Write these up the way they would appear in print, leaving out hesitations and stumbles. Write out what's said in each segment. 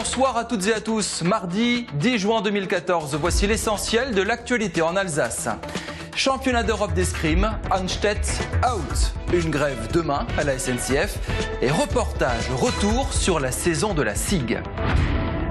Bonsoir à toutes et à tous. Mardi 10 juin 2014, voici l'essentiel de l'actualité en Alsace. Championnat d'Europe d'escrime, Anstedt out. Une grève demain à la SNCF et reportage retour sur la saison de la SIG.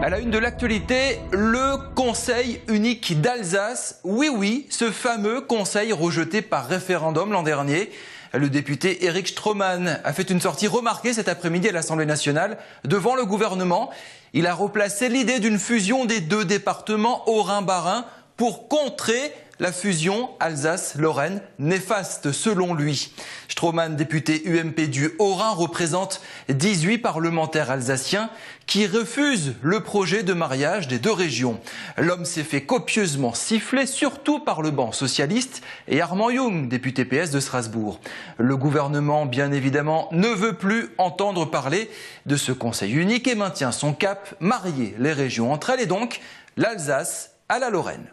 À la une de l'actualité, le Conseil unique d'Alsace. Oui, ce fameux conseil rejeté par référendum l'an dernier. Le député Eric Stroman a fait une sortie remarquée cet après-midi à l'Assemblée nationale devant le gouvernement. Il a replacé l'idée d'une fusion des deux départements Haut-Rhin-Bas-Rhin pour contrer la fusion Alsace-Lorraine, néfaste selon lui. Stroman, député UMP du Haut-Rhin, représente 18 parlementaires alsaciens qui refusent le projet de mariage des deux régions. L'homme s'est fait copieusement siffler, surtout par le banc socialiste et Armand Young, député PS de Strasbourg. Le gouvernement, bien évidemment, ne veut plus entendre parler de ce conseil unique et maintient son cap, marier les régions entre elles et donc l'Alsace à la Lorraine.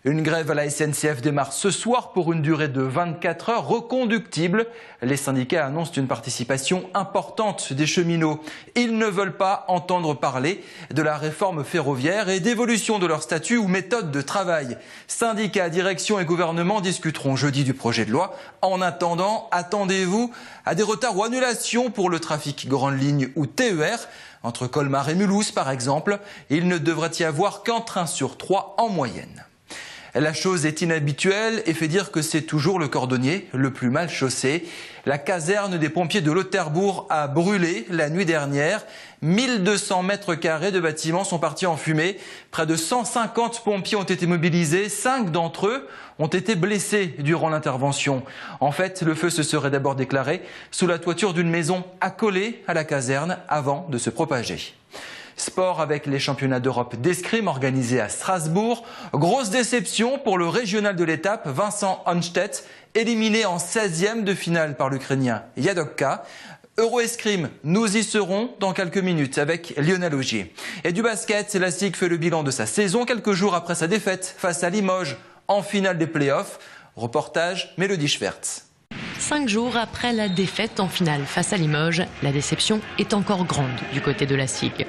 Une grève à la SNCF démarre ce soir pour une durée de 24 heures reconductible. Les syndicats annoncent une participation importante des cheminots. Ils ne veulent pas entendre parler de la réforme ferroviaire et d'évolution de leur statut ou méthode de travail. Syndicats, direction et gouvernement discuteront jeudi du projet de loi. En attendant, attendez-vous à des retards ou annulations pour le trafic grande ligne ou TER. Entre Colmar et Mulhouse, par exemple, il ne devrait y avoir qu'un train sur 3 en moyenne. La chose est inhabituelle et fait dire que c'est toujours le cordonnier le plus mal chaussé. La caserne des pompiers de Lauterbourg a brûlé la nuit dernière. 1200 mètres carrés de bâtiments sont partis en fumée. Près de 150 pompiers ont été mobilisés. 5 d'entre eux ont été blessés durant l'intervention. En fait, le feu se serait d'abord déclaré sous la toiture d'une maison accolée à la caserne avant de se propager. Sport avec les championnats d'Europe d'escrime organisés à Strasbourg. Grosse déception pour le régional de l'étape, Vincent Anstedt, éliminé en 16e de finale par l'Ukrainien Yadokka. Euroescrime, nous y serons dans quelques minutes avec Lionel Augier. Et du basket, la SIG fait le bilan de sa saison quelques jours après sa défaite face à Limoges en finale des playoffs. Reportage Mélodie Schwertz. 5 jours après la défaite en finale face à Limoges, la déception est encore grande du côté de la SIG.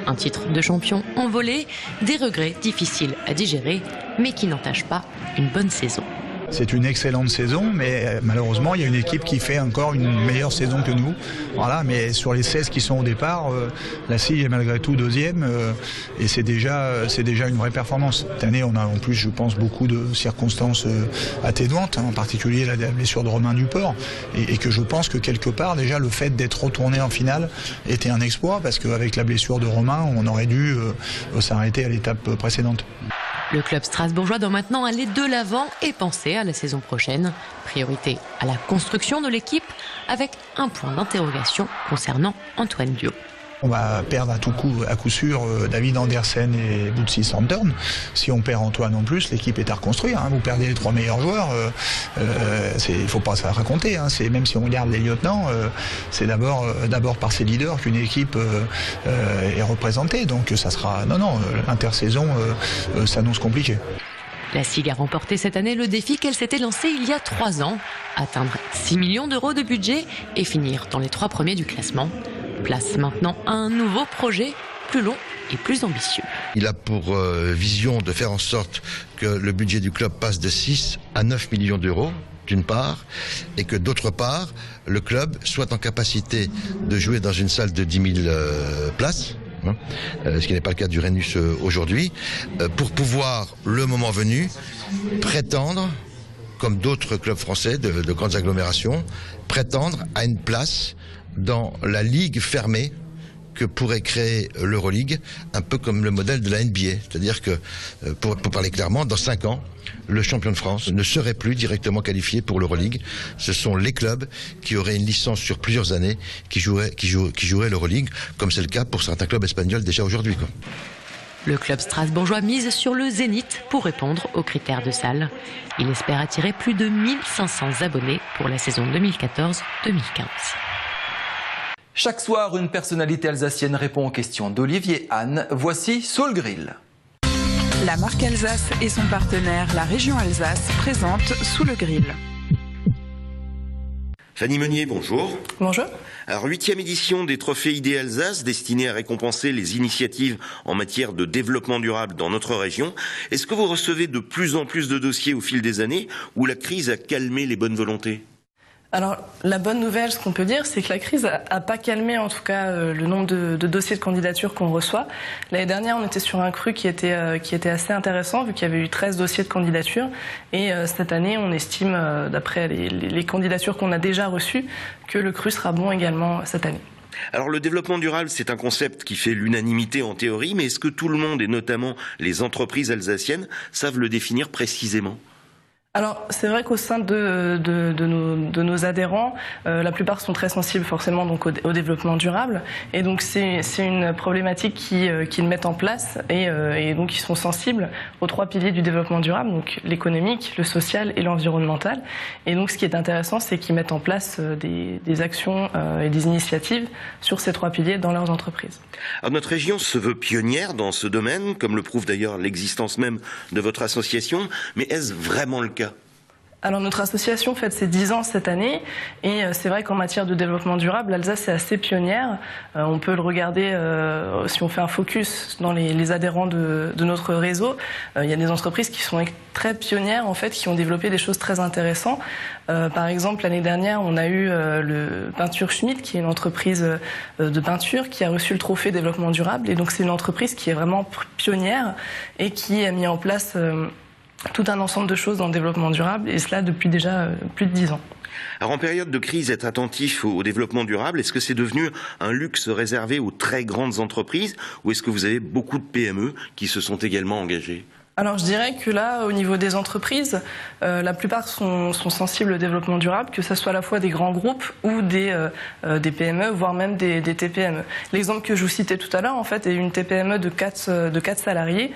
Un titre de champion envolé, des regrets difficiles à digérer, mais qui n'entachent pas une bonne saison. C'est une excellente saison, mais malheureusement, il y a une équipe qui fait encore une meilleure saison que nous. Voilà, mais sur les 16 qui sont au départ, la SIG est malgré tout deuxième, et c'est déjà une vraie performance. Cette année, on a en plus, je pense, beaucoup de circonstances atténuantes, en particulier la blessure de Romain Duport, et que je pense que quelque part, déjà, le fait d'être retourné en finale était un exploit, parce qu'avec la blessure de Romain, on aurait dû s'arrêter à l'étape précédente. Le club strasbourgeois doit maintenant aller de l'avant et penser à la saison prochaine. Priorité à la construction de l'équipe avec un point d'interrogation concernant Antoine Diop. On va perdre à coup sûr David Andersen et Boutsi Sandern. Si on perd Antoine en plus, l'équipe est à reconstruire. Vous perdez les 3 meilleurs joueurs, il ne faut pas ça raconter. Même si on regarde les lieutenants, c'est d'abord par ses leaders qu'une équipe est représentée. Donc ça sera... Non, l'intersaison s'annonce compliqué. La SIG a remporté cette année le défi qu'elle s'était lancé il y a 3 ans. Atteindre 6 millions d'euros de budget et finir dans les 3 premiers du classement. Place maintenant à un nouveau projet, plus long et plus ambitieux. Il a pour vision de faire en sorte que le budget du club passe de 6 à 9 millions d'euros, d'une part, et que d'autre part, le club soit en capacité de jouer dans une salle de 10 000 places, ce qui n'est pas le cas du Rhenus aujourd'hui, pour pouvoir, le moment venu, prétendre, comme d'autres clubs français de grandes agglomérations, prétendre à une place dans la ligue fermée que pourrait créer l'Euroleague, un peu comme le modèle de la NBA. C'est-à-dire que, pour parler clairement, dans 5 ans, le champion de France ne serait plus directement qualifié pour l'Euroleague. Ce sont les clubs qui auraient une licence sur plusieurs années qui joueraient l'Euroleague, comme c'est le cas pour certains clubs espagnols déjà aujourd'hui. Le club strasbourgeois mise sur le Zénith pour répondre aux critères de salle. Il espère attirer plus de 1500 abonnés pour la saison 2014-2015. Chaque soir, une personnalité alsacienne répond aux questions d'Olivier Anne. Voici Soul Grill. La marque Alsace et son partenaire, la région Alsace, présentent Sous le Grill. Fanny Meunier, bonjour. Bonjour. Alors, 8e édition des Trophées ID Alsace, destinée à récompenser les initiatives en matière de développement durable dans notre région. Est-ce que vous recevez de plus en plus de dossiers au fil des années ou la crise a calmé les bonnes volontés ? Alors, la bonne nouvelle, ce qu'on peut dire, c'est que la crise a pas calmé, en tout cas, le nombre de dossiers de candidature qu'on reçoit. L'année dernière, on était sur un cru qui était assez intéressant, vu qu'il y avait eu 13 dossiers de candidature. Et cette année, on estime, d'après les candidatures qu'on a déjà reçues, que le cru sera bon également cette année. Alors, le développement durable, c'est un concept qui fait l'unanimité en théorie, mais est-ce que tout le monde, et notamment les entreprises alsaciennes, savent le définir précisément ? Alors, c'est vrai qu'au sein de nos adhérents, la plupart sont très sensibles forcément donc au développement durable. Et donc, c'est une problématique qu'ils mettent en place et donc ils sont sensibles aux 3 piliers du développement durable, donc l'économique, le social et l'environnemental. Et donc, ce qui est intéressant, c'est qu'ils mettent en place des actions et des initiatives sur ces 3 piliers dans leurs entreprises. Alors, notre région se veut pionnière dans ce domaine, comme le prouve d'ailleurs l'existence même de votre association. Mais est-ce vraiment le cas ? Alors notre association fête ses 10 ans cette année et c'est vrai qu'en matière de développement durable, l'Alsace est assez pionnière. On peut le regarder si on fait un focus dans les adhérents de notre réseau. Il y a des entreprises qui sont très pionnières en fait, qui ont développé des choses très intéressantes. Par exemple, l'année dernière, on a eu le Peinture Schmidt, qui est une entreprise de peinture qui a reçu le trophée développement durable. Et donc c'est une entreprise qui est vraiment pionnière et qui a mis en place tout un ensemble de choses dans le développement durable, et cela depuis déjà plus de 10 ans. Alors en période de crise, être attentif au développement durable, est-ce que c'est devenu un luxe réservé aux très grandes entreprises, ou est-ce que vous avez beaucoup de PME qui se sont également engagées ? Alors je dirais que là, au niveau des entreprises, la plupart sont sensibles au développement durable, que ce soit à la fois des grands groupes ou des PME, voire même des TPME. L'exemple que je vous citais tout à l'heure, en fait, est une TPME de 4 salariés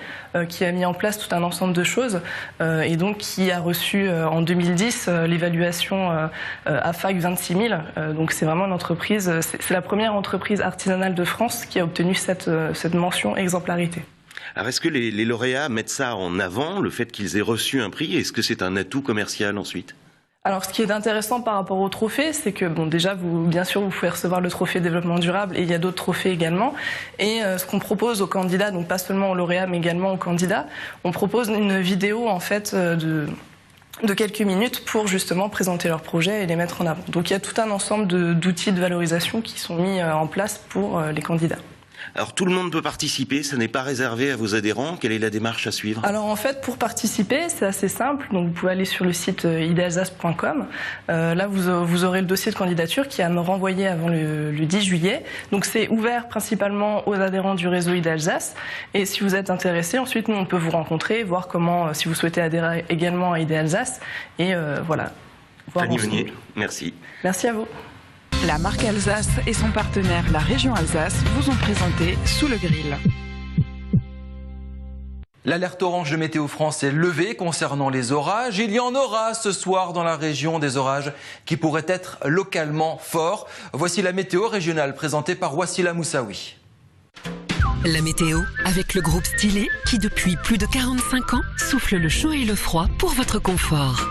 qui a mis en place tout un ensemble de choses et donc qui a reçu en 2010 l'évaluation AFAC 26 000. Donc c'est vraiment une entreprise, c'est la première entreprise artisanale de France qui a obtenu cette mention exemplarité. Alors est-ce que les lauréats mettent ça en avant, le fait qu'ils aient reçu un prix? Est-ce que c'est un atout commercial ensuite? Alors, ce qui est intéressant par rapport au trophée, c'est que, bon, déjà, bien sûr, vous pouvez recevoir le trophée développement durable et il y a d'autres trophées également. Et ce qu'on propose aux candidats, donc pas seulement aux lauréats, mais également aux candidats, on propose une vidéo, en fait, de quelques minutes pour justement présenter leurs projets et les mettre en avant. Donc, il y a tout un ensemble d'outils de valorisation qui sont mis en place pour les candidats. Alors tout le monde peut participer, ça n'est pas réservé à vos adhérents. Quelle est la démarche à suivre? Alors en fait, pour participer, c'est assez simple. Donc vous pouvez aller sur le site idalsace.com. Là, vous aurez le dossier de candidature qui est à me renvoyer avant le 10 juillet. Donc c'est ouvert principalement aux adhérents du réseau IDALSACE. Et si vous êtes intéressé, ensuite nous on peut vous rencontrer, voir comment, si vous souhaitez adhérer également à IDALSACE. Et voilà. Fanny Meunier, merci. Merci à vous. La marque Alsace et son partenaire, la région Alsace, vous ont présenté Sous le grill. L'alerte orange de Météo France est levée concernant les orages. Il y en aura ce soir dans la région, des orages qui pourraient être localement forts. Voici la météo régionale présentée par Wassila Moussaoui. La météo avec le groupe Stylé qui depuis plus de 45 ans souffle le chaud et le froid pour votre confort.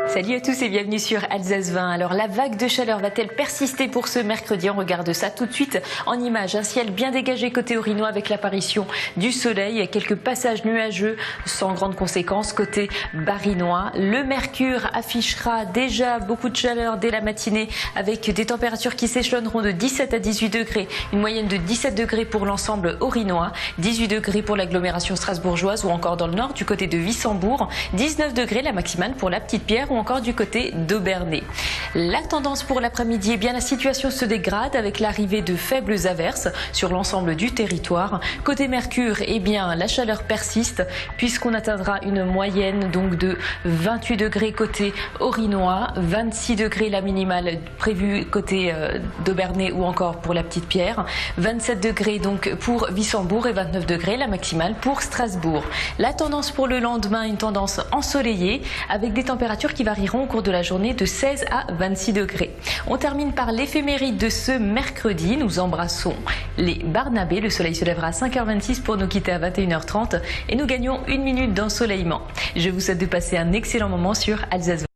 Salut à tous et bienvenue sur Alsace 20. Alors la vague de chaleur va-t-elle persister pour ce mercredi? On regarde ça tout de suite en images. Un ciel bien dégagé côté Orinois avec l'apparition du soleil et quelques passages nuageux sans grandes conséquences côté Barinois. Le mercure affichera déjà beaucoup de chaleur dès la matinée avec des températures qui s'échelonneront de 17 à 18 degrés. Une moyenne de 17 degrés pour l'ensemble Orinois, 18 degrés pour l'agglomération strasbourgeoise ou encore dans le nord du côté de Wissembourg, 19 degrés la maximale pour la Petite-Pierre ou encore du côté d'Aubernay. La tendance pour l'après-midi, eh bien la situation se dégrade avec l'arrivée de faibles averses sur l'ensemble du territoire. Côté Mercure, eh bien la chaleur persiste puisqu'on atteindra une moyenne donc de 28 degrés côté Orinois, 26 degrés la minimale prévue côté d'Aubernay ou encore pour la Petite-Pierre, 27 degrés donc pour Wissembourg et 29 degrés la maximale pour Strasbourg. La tendance pour le lendemain, une tendance ensoleillée avec des températures qui varient varieront au cours de la journée de 16 à 26 degrés. On termine par l'éphéméride de ce mercredi. Nous embrassons les Barnabés. Le soleil se lèvera à 5h26 pour nous quitter à 21h30 et nous gagnons 1 minute d'ensoleillement. Je vous souhaite de passer un excellent moment sur Alsace 20.